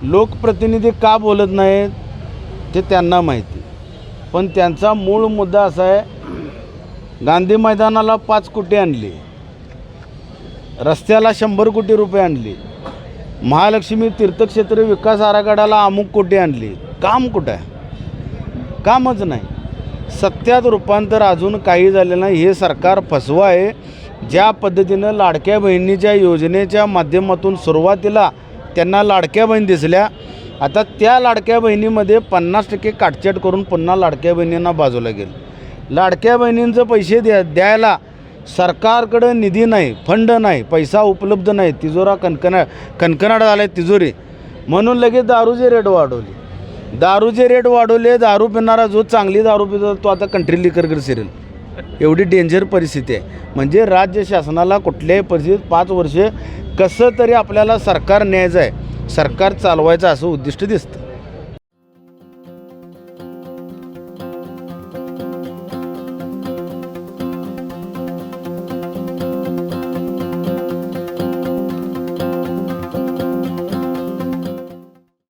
लोकप्रतिनिधी का बोलत नाहीत ते त्यांना माहिती, पण त्यांचा मूळ मुद्दा असा आहे, गांधी मैदानाला 5 कोटी आणली, रस्त्याला 100 कोटी रुपये आणली, महालक्ष्मी तीर्थक्षेत्र विकास आराखड्याला अमुक कोटी आणली. काम कुठं आहे? कामच नाही. सत्यात रूपांतर अजून काही झालेलं नाही. हे सरकार फसवं आहे. ज्या पद्धतीनं लाडक्या बहिणीच्या योजनेच्या माध्यमातून सुरुवातीला त्यांना लाडक्या बहीण दिसल्या, आता त्या लाडक्या बहिणीमध्ये 50% काटछाट करून पुन्हा लाडक्या बहिणींना बाजूला गेलं. लाडक्या बहिणींचं पैसे द्यायला सरकारकडं निधी नाही, फंड नाही, पैसा उपलब्ध नाही, तिजोरा कणकणाट झाला आहे तिजोरी, म्हणून लगेच दारूचे रेट वाढवले. दारू पिणारा जो चांगली दारू पितो तो आता कंट्री लिकरकडे शिरेल, एवढी डेंजर परिस्थिती आहे. म्हणजे राज्य शासनाला कुठल्याही परिस्थितीत 5 वर्ष कसं तरी आपल्याला सरकार न्यायचं आहे, सरकार चालवायचं असं उद्दिष्ट दिसतं.